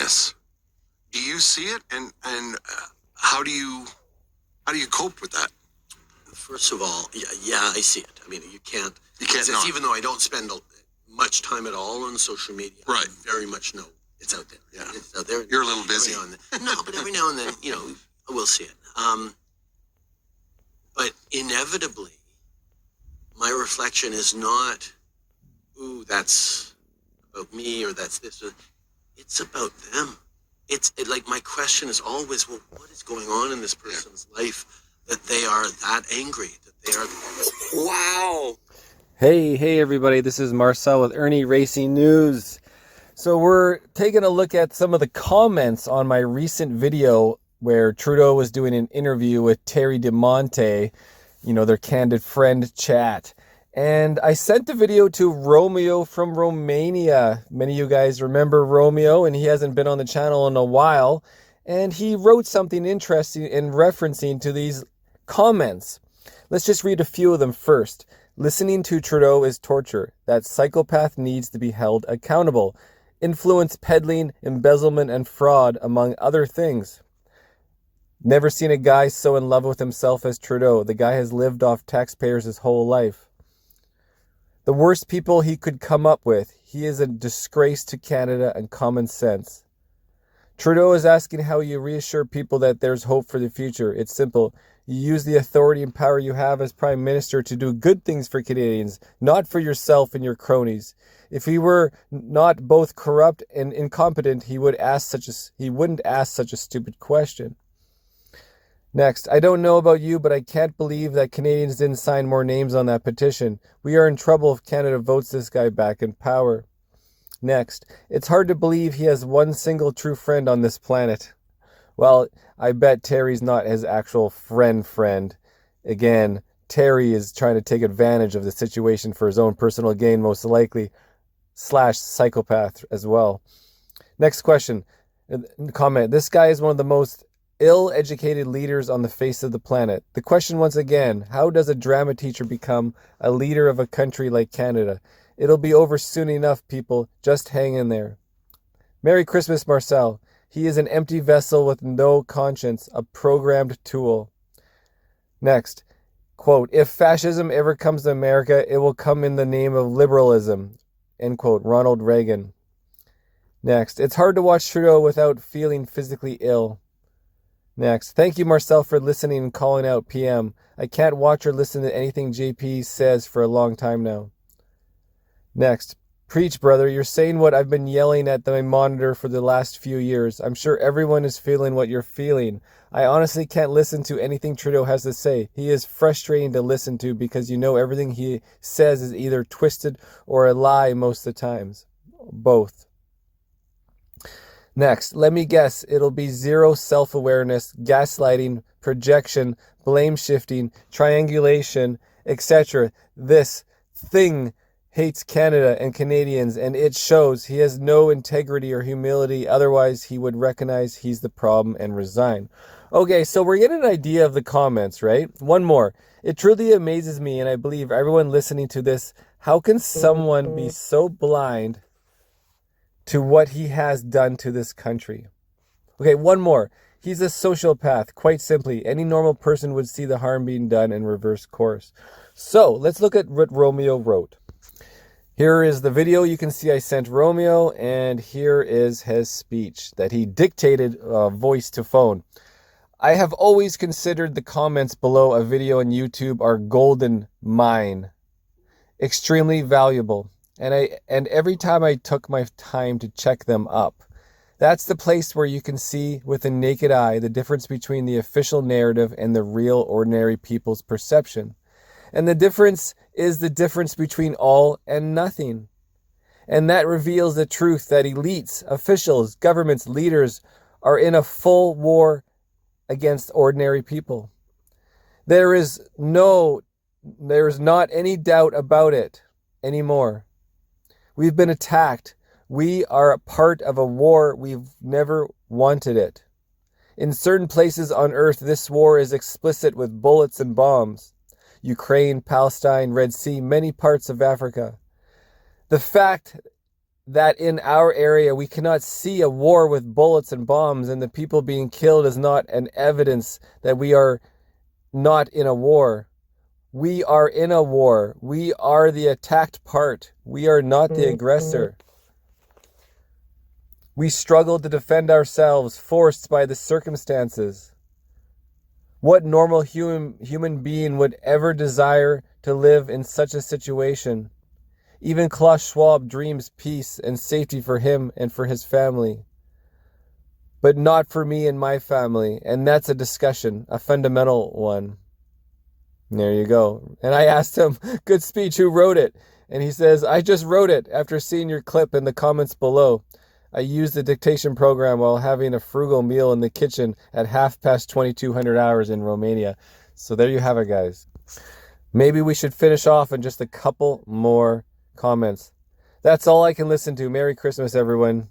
Yes. Do you see it, and how do you cope with that? First of all, yeah, I see it. I mean, you can't not. Even though I don't spend much time at all on social media, right? I very much know it's out there. Yeah, it's out there. You're a little busy. No, but every now and then, we'll see it. But inevitably, my reflection is not, "Ooh, that's about me," or "That's this." It's about them. It's like my question is always, well, what is going on in this person's life that they are that angry, that they are... Wow. Hey everybody, this is Marcel with IrnieracingNews. So we're taking a look at some of the comments on my recent video where Trudeau was doing an interview with Terry DeMonte, their candid friend chat. And I sent the video to Romeo from Romania. Many of you guys remember Romeo, and he hasn't been on the channel in a while. And he wrote something interesting in referencing to these comments. Let's just read a few of them first. Listening to Trudeau is torture. That psychopath needs to be held accountable. Influence peddling, embezzlement, and fraud, among other things. Never seen a guy so in love with himself as Trudeau. The guy has lived off taxpayers his whole life. The worst people he could come up with. He is a disgrace to Canada and common sense. Trudeau is asking how you reassure people that there's hope for the future. It's simple. You use the authority and power you have as Prime Minister to do good things for Canadians, not for yourself and your cronies. If he were not both corrupt and incompetent, he wouldn't ask such a stupid question. Next, I don't know about you, but I can't believe that Canadians didn't sign more names on that petition. We are in trouble if Canada votes this guy back in power. Next, it's hard to believe he has one single true friend on this planet. Well, I bet Terry's not his actual friend. Again, Terry is trying to take advantage of the situation for his own personal gain, most likely, / psychopath as well. Next question, comment. This guy is one of the most ill-educated leaders on the face of the planet. The question once again, how does a drama teacher become a leader of a country like Canada? It'll be over soon enough, people. Just hang in there. Merry Christmas, Marcel. He is an empty vessel with no conscience, a programmed tool. Next, quote, if fascism ever comes to America, it will come in the name of liberalism, end quote, Ronald Reagan. Next, it's hard to watch Trudeau without feeling physically ill. Next, thank you, Marcel, for listening and calling out PM. I can't watch or listen to anything JP says for a long time now. Next, preach, brother. You're saying what I've been yelling at my monitor for the last few years. I'm sure everyone is feeling what you're feeling. I honestly can't listen to anything Trudeau has to say. He is frustrating to listen to because everything he says is either twisted or a lie most of the times. Both. Next, let me guess, it'll be zero self-awareness, gaslighting, projection, blame shifting, triangulation, etc. This thing hates Canada and Canadians, and it shows. He has no integrity or humility, otherwise he would recognize he's the problem and resign. Okay, so we're getting an idea of the comments, right? One more. It truly amazes me, and I believe everyone listening to this, how can someone be so blind to what he has done to this country? Okay, one more. He's a sociopath, quite simply. Any normal person would see the harm being done and reverse course. So, let's look at what Romeo wrote. Here is the video you can see I sent Romeo, and here is his speech that he dictated voice to phone. I have always considered the comments below a video on YouTube are golden mine. Extremely valuable. And every time I took my time to check them up. That's the place where you can see with the naked eye the difference between the official narrative and the real ordinary people's perception. And the difference is the difference between all and nothing. And that reveals the truth that elites, officials, governments, leaders are in a full war against ordinary people. There is not any doubt about it anymore. We've been attacked. We are a part of a war. We've never wanted it. In certain places on earth, this war is explicit with bullets and bombs. Ukraine, Palestine, Red Sea, many parts of Africa. The fact that in our area we cannot see a war with bullets and bombs, and the people being killed is not an evidence that we are not in a war. We are in a war. We are the attacked part. We are not the aggressor. We struggle to defend ourselves, forced by the circumstances. What normal human being would ever desire to live in such a situation? Even Klaus Schwab dreams peace and safety for him and for his family. But not for me and my family, and that's a discussion, a fundamental one. There you go. And I asked him, good speech, who wrote it? And he says, I just wrote it after seeing your clip in the comments below. I used the dictation program while having a frugal meal in the kitchen at 2200 hours in Romania. So there you have it, guys. Maybe we should finish off on just a couple more comments. That's all I can listen to. Merry Christmas, everyone.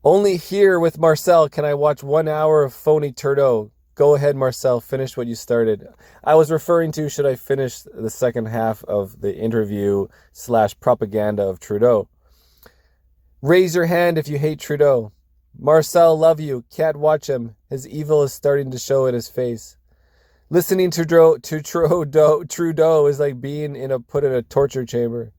Only here with Marcel can I watch 1 hour of phony Trudeau. Go ahead, Marcel, finish what you started. I was referring to, should I finish the second half of the interview / propaganda of Trudeau. Raise your hand if you hate Trudeau. Marcel, love you. Can't watch him. His evil is starting to show in his face. Listening to Trudeau is like being put in a torture chamber.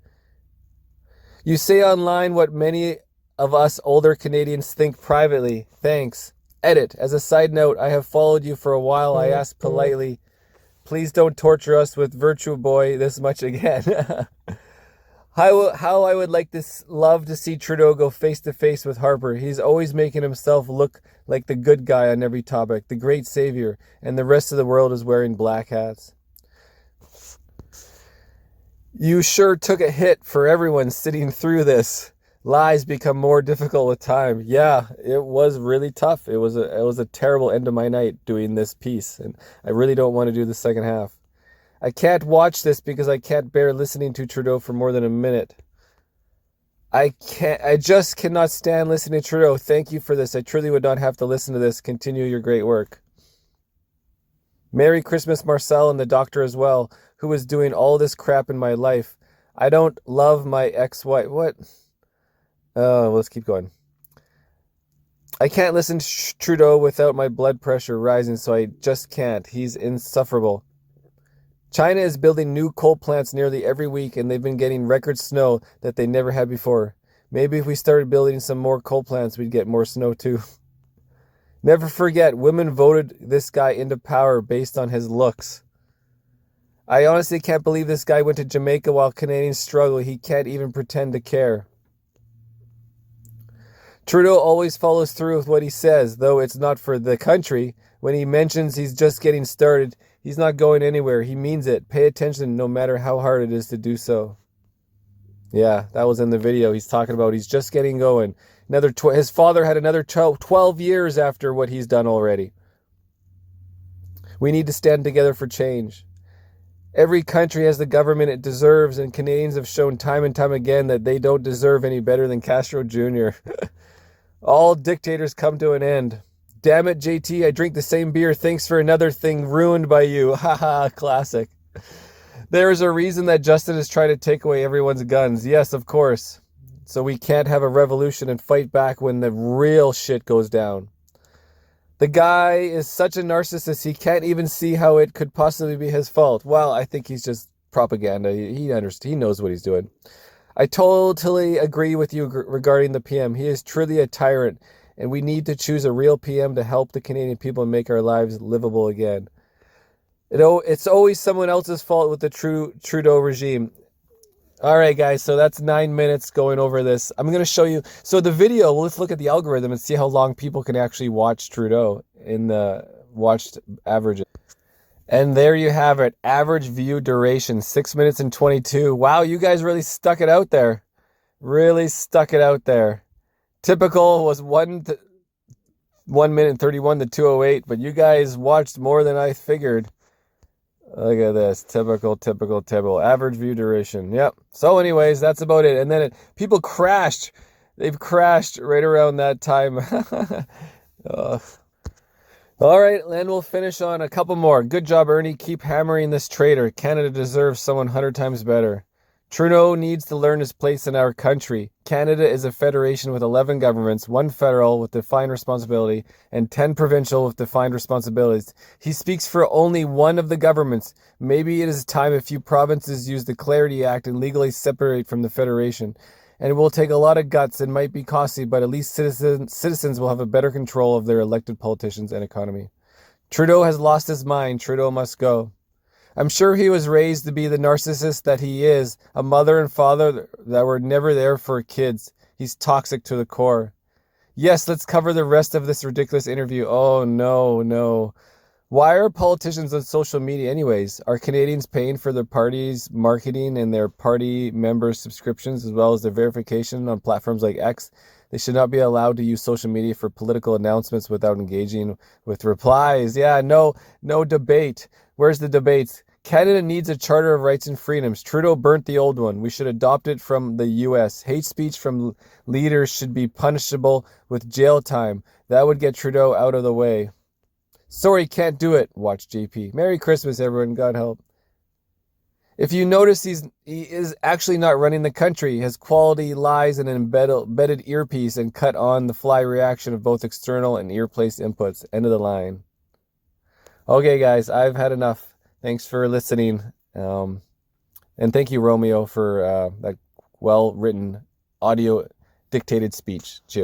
You say online what many of us older Canadians think privately. Thanks. Edit. As a side note, I have followed you for a while. I ask politely, please don't torture us with Virtue Boy this much again. How I would love to see Trudeau go face to face with Harper. He's always making himself look like the good guy on every topic, the great savior, and the rest of the world is wearing black hats. You sure took a hit for everyone sitting through this. Lies become more difficult with time. Yeah, it was really tough. It was a terrible end of my night doing this piece, and I really don't want to do the second half. I can't watch this because I can't bear listening to Trudeau for more than a minute. I just cannot stand listening to Trudeau. Thank you for this. I truly would not have to listen to this. Continue your great work. Merry Christmas, Marcel, and the doctor as well, who is doing all this crap in my life. I don't love my ex-wife. What? Let's keep going. I can't listen to Trudeau without my blood pressure rising, so I just can't. He's insufferable. China is building new coal plants nearly every week, and they've been getting record snow that they never had before. Maybe if we started building some more coal plants, we'd get more snow too. Never forget, women voted this guy into power based on his looks. I honestly can't believe this guy went to Jamaica while Canadians struggle. He can't even pretend to care. Trudeau always follows through with what he says, though it's not for the country. When he mentions he's just getting started, he's not going anywhere. He means it. Pay attention no matter how hard it is to do so. Yeah, that was in the video. He's talking about he's just getting going. His father had another 12 years after what he's done already. We need to stand together for change. Every country has the government it deserves, and Canadians have shown time and time again that they don't deserve any better than Castro Jr. All dictators come to an end. Damn it, JT, I drink the same beer. Thanks for another thing ruined by you. Haha, classic. There is a reason that Justin is trying to take away everyone's guns. Yes, of course. So we can't have a revolution and fight back when the real shit goes down. The guy is such a narcissist, he can't even see how it could possibly be his fault. Well, I think he's just propaganda. He knows what he's doing. I totally agree with you regarding the PM. He is truly a tyrant, and we need to choose a real PM to help the Canadian people and make our lives livable again. It's always someone else's fault with the Trudeau regime. All right, guys, so that's 9 minutes going over this. I'm going to show you. So the video, let's look at the algorithm and see how long people can actually watch Trudeau in the watched averages. And there you have it. Average view duration, 6 minutes and 22. Wow, you guys really stuck it out there. Really stuck it out there. Typical was 1 minute and 31 to 2:08, but you guys watched more than I figured. Look at this. Typical. Average view duration. Yep. So anyways, that's about it. And then people crashed. They've crashed right around that time. All right, and we'll finish on a couple more. Good job, Ernie. Keep hammering this traitor. Canada deserves someone 100 times better. Trudeau needs to learn his place in our country. Canada is a federation with 11 governments, 1 federal with defined responsibility, and 10 provincial with defined responsibilities. He speaks for only one of the governments. Maybe it is time a few provinces use the Clarity Act and legally separate from the federation. And it will take a lot of guts and might be costly, but at least citizens will have a better control of their elected politicians and economy. Trudeau has lost his mind. Trudeau must go. I'm sure he was raised to be the narcissist that he is, a mother and father that were never there for kids. He's toxic to the core. Yes, let's cover the rest of this ridiculous interview. Oh, no. Why are politicians on social media anyways? Are Canadians paying for their party's marketing and their party members' subscriptions as well as their verification on platforms like X? They should not be allowed to use social media for political announcements without engaging with replies. Yeah, no debate. Where's the debates? Canada needs a Charter of Rights and Freedoms. Trudeau burnt the old one. We should adopt it from the U.S. Hate speech from leaders should be punishable with jail time. That would get Trudeau out of the way. Sorry, can't do it. Watch JP. Merry Christmas, everyone. God help. If you notice, he is actually not running the country. His quality lies in an embedded earpiece and cut on the fly reaction of both external and ear-placed inputs. End of the line. Okay, guys, I've had enough. Thanks for listening. And thank you, Romeo, for that well-written, audio-dictated speech. Cheers.